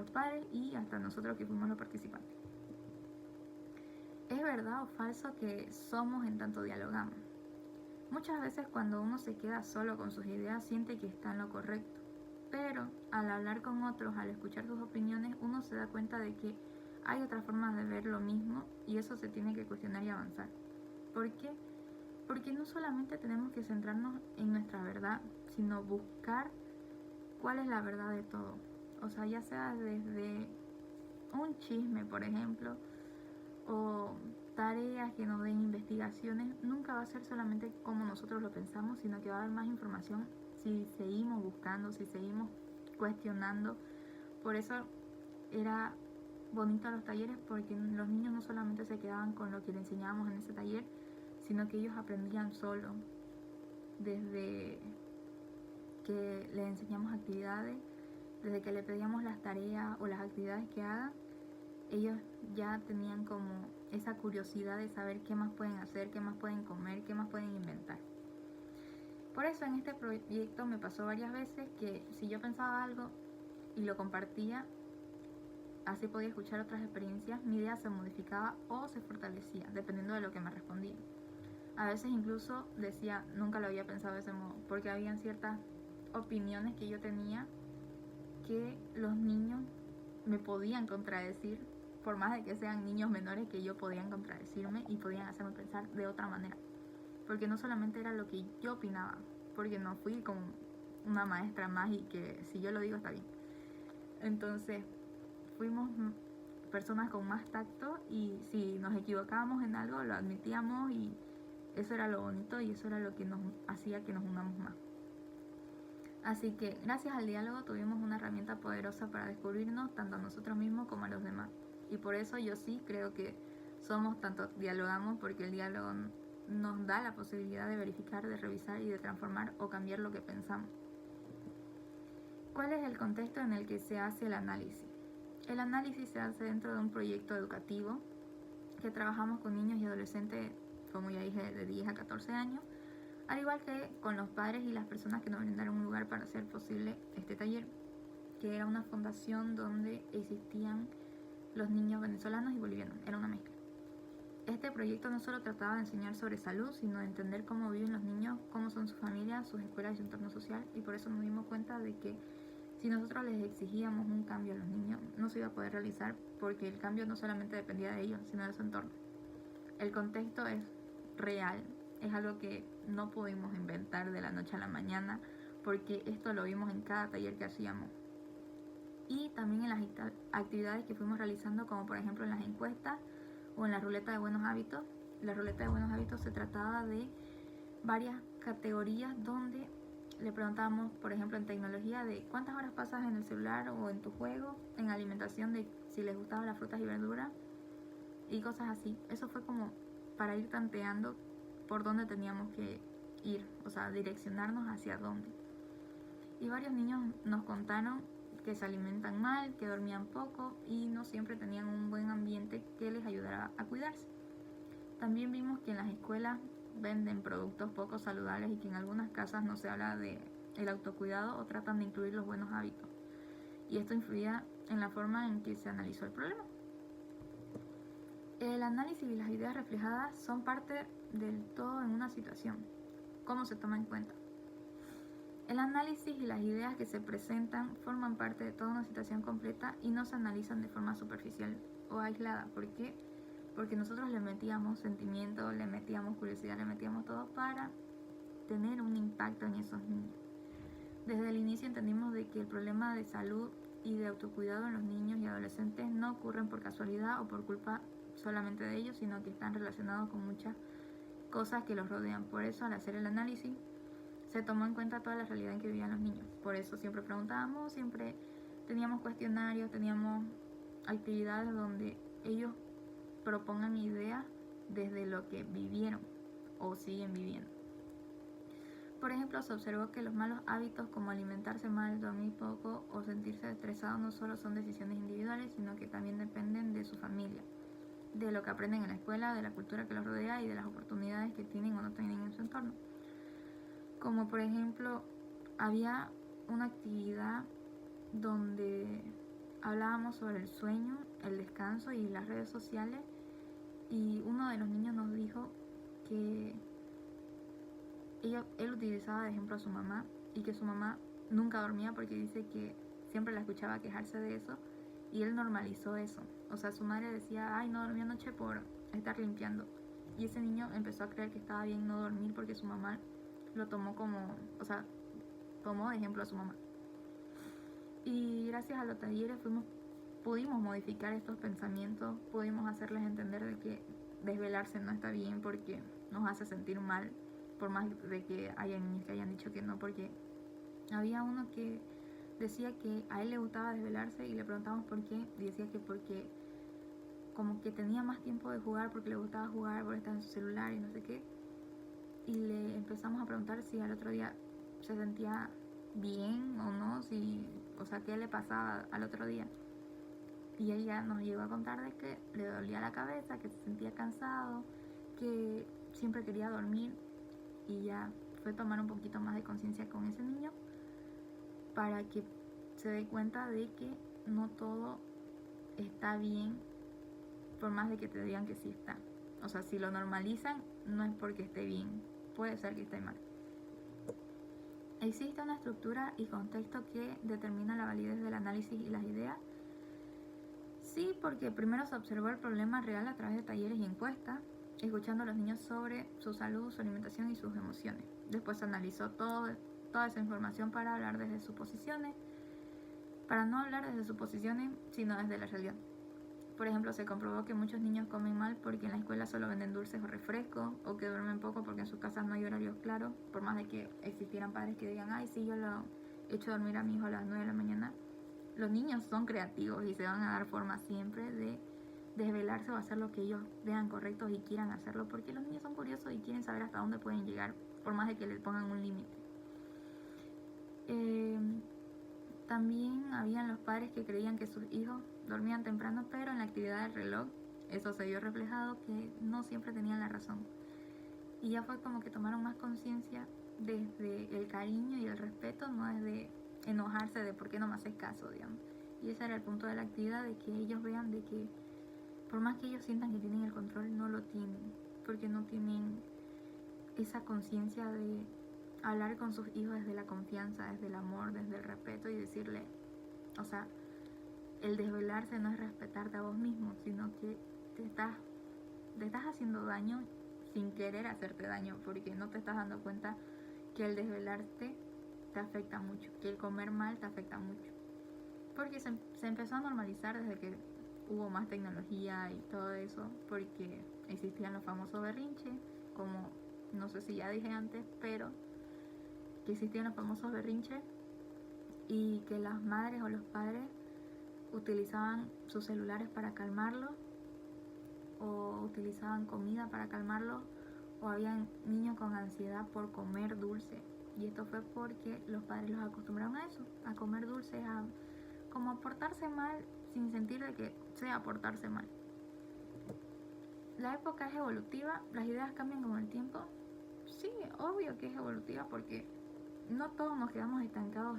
los padres y hasta nosotros que fuimos los participantes. ¿Es verdad o falso que somos en tanto dialogamos? Muchas veces cuando uno se queda solo con sus ideas siente que está en lo correcto, pero al hablar con otros, al escuchar sus opiniones, uno se da cuenta de que hay otras formas de ver lo mismo y eso se tiene que cuestionar y avanzar. ¿Por qué? Porque no solamente tenemos que centrarnos en nuestra verdad, sino buscar cuál es la verdad de todo. O sea, ya sea desde un chisme, por ejemplo, o tareas que nos den investigaciones, nunca va a ser solamente como nosotros lo pensamos, sino que va a haber más información si seguimos buscando, si seguimos cuestionando. Por eso era bonito los talleres, porque los niños no solamente se quedaban con lo que le enseñábamos en ese taller, sino que ellos aprendían solo, desde que les enseñamos actividades, desde que le pedíamos las tareas o las actividades que hagan, ellos ya tenían como esa curiosidad de saber qué más pueden hacer, qué más pueden comer, qué más pueden inventar. Por eso en este proyecto me pasó varias veces que si yo pensaba algo y lo compartía, así podía escuchar otras experiencias, mi idea se modificaba o se fortalecía, dependiendo de lo que me respondían. A veces incluso decía, nunca lo había pensado de ese modo, porque habían ciertas opiniones que yo tenía que los niños me podían contradecir, por más de que sean niños menores, que yo podían contradecirme y podían hacerme pensar de otra manera, porque no solamente era lo que yo opinaba, porque no fui como una maestra más y que si yo lo digo está bien. Entonces fuimos personas con más tacto y si nos equivocábamos en algo lo admitíamos y eso era lo bonito y eso era lo que nos hacía que nos unamos más. Así que gracias al diálogo tuvimos una herramienta poderosa para descubrirnos tanto a nosotros mismos como a los demás. Y por eso yo sí creo que somos tanto dialogamos, porque el diálogo nos da la posibilidad de verificar, de revisar y de transformar o cambiar lo que pensamos. ¿Cuál es el contexto en el que se hace el análisis? El análisis se hace dentro de un proyecto educativo que trabajamos con niños y adolescentes, como ya dije, de 10 a 14 años, al igual que con los padres y las personas que nos brindaron un lugar para hacer posible este taller, que era una fundación donde existían los niños venezolanos y bolivianos, era una mezcla. Este proyecto no solo trataba de enseñar sobre salud, sino de entender cómo viven los niños, cómo son sus familias, sus escuelas y su entorno social, y por eso nos dimos cuenta de que si nosotros les exigíamos un cambio a los niños, no se iba a poder realizar, porque el cambio no solamente dependía de ellos, sino de su entorno. El contexto es real, es algo que no pudimos inventar de la noche a la mañana, porque esto lo vimos en cada taller que hacíamos. Y también en las actividades que fuimos realizando, como por ejemplo en las encuestas o en la ruleta de buenos hábitos. La ruleta de buenos hábitos se trataba de varias categorías donde le preguntábamos, por ejemplo, en tecnología, de cuántas horas pasas en el celular o en tu juego, en alimentación, de si les gustaban las frutas y verduras y cosas así. Eso fue como para ir tanteando por dónde teníamos que ir, o sea, direccionarnos hacia dónde. Y varios niños nos contaron que se alimentan mal, que dormían poco y no siempre tenían un buen ambiente que les ayudara a cuidarse. También vimos que en las escuelas venden productos poco saludables y que en algunas casas no se habla de el autocuidado o tratan de incluir los buenos hábitos. Y esto influía en la forma en que se analizó el problema. El análisis y las ideas reflejadas son parte del todo en una situación. ¿Cómo se toma en cuenta? El análisis y las ideas que se presentan forman parte de toda una situación completa y no se analizan de forma superficial o aislada. ¿Por qué? Porque nosotros le metíamos sentimiento, le metíamos curiosidad, le metíamos todo para tener un impacto en esos niños. Desde el inicio entendimos de que el problema de salud y de autocuidado en los niños y adolescentes no ocurren por casualidad o por culpa solamente de ellos, sino que están relacionados con muchas cosas que los rodean. Por eso, al hacer el análisis, se tomó en cuenta toda la realidad en que vivían los niños. Por eso siempre preguntábamos, siempre teníamos cuestionarios, teníamos actividades donde ellos propongan ideas desde lo que vivieron o siguen viviendo. Por ejemplo, se observó que los malos hábitos como alimentarse mal, dormir poco o sentirse estresado no solo son decisiones individuales, sino que también dependen de su familia, de lo que aprenden en la escuela, de la cultura que los rodea y de las oportunidades que tienen o no tienen en su entorno. Como por ejemplo, había una actividad donde hablábamos sobre el sueño, el descanso y las redes sociales, y uno de los niños nos dijo que él utilizaba de ejemplo a su mamá y que su mamá nunca dormía porque dice que siempre la escuchaba quejarse de eso, y él normalizó eso. O sea, su madre decía, ay, no dormí anoche por estar limpiando, y ese niño empezó a creer que estaba bien no dormir porque su mamá lo tomó como, o sea, tomó de ejemplo a su mamá. Y gracias a los talleres pudimos modificar estos pensamientos, pudimos hacerles entender de que desvelarse no está bien porque nos hace sentir mal, por más de que haya niños que hayan dicho que no, porque había uno que decía que a él le gustaba desvelarse y le preguntamos por qué, y decía que porque como que tenía más tiempo de jugar, porque le gustaba jugar, porque estaba en su celular y no sé qué, y le empezamos a preguntar si al otro día se sentía bien o no, si, o sea, qué le pasaba al otro día. Y ella nos llegó a contar de que le dolía la cabeza, que se sentía cansado, que siempre quería dormir, y ya fue tomar un poquito más de conciencia con ese niño para que se dé cuenta de que no todo está bien por más de que te digan que sí está. O sea, si lo normalizan no es porque esté bien, puede ser que esté mal. ¿Existe una estructura y contexto que determina la validez del análisis y las ideas? Sí, porque primero se observó el problema real a través de talleres y encuestas, escuchando a los niños sobre su salud, su alimentación y sus emociones. Después se analizó toda esa información para hablar desde suposiciones, para no hablar desde suposiciones, sino desde la realidad. Por ejemplo, se comprobó que muchos niños comen mal porque en la escuela solo venden dulces o refrescos, o que duermen poco porque en sus casas no hay horarios claros, por más de que existieran padres que digan, ay, sí, yo lo he hecho dormir a mi hijo a las 9 de la mañana. Los niños son creativos y se van a dar forma siempre de desvelarse o hacer lo que ellos vean correcto y quieran hacerlo, porque los niños son curiosos y quieren saber hasta dónde pueden llegar, por más de que les pongan un límite. También habían los padres que creían que sus hijos dormían temprano, pero en la actividad del reloj eso se vio reflejado que no siempre tenían la razón. Y ya fue como que tomaron más conciencia desde el cariño y el respeto, no desde enojarse de por qué no me haces caso, digamos. Y ese era el punto de la actividad, de que ellos vean de que por más que ellos sientan que tienen el control, no lo tienen, porque no tienen esa conciencia de hablar con sus hijos desde la confianza, desde el amor, desde el respeto, y decirle, o sea, el desvelarse no es respetarte a vos mismo, sino que te estás haciendo daño sin querer hacerte daño, porque no te estás dando cuenta que el desvelarte te afecta mucho, que el comer mal te afecta mucho, porque se empezó a normalizar desde que hubo más tecnología y todo eso, porque existían los famosos berrinches, como no sé si ya dije antes, pero que existían los famosos berrinches, y que las madres o los padres utilizaban sus celulares para calmarlos, o utilizaban comida para calmarlos, o habían niños con ansiedad por comer dulce. Y esto fue porque los padres los acostumbraron a eso, a comer dulces, a como a portarse mal sin sentir de que sea portarse mal. La época es evolutiva, las ideas cambian con el tiempo. Sí, obvio que es evolutiva, porque no todos nos quedamos estancados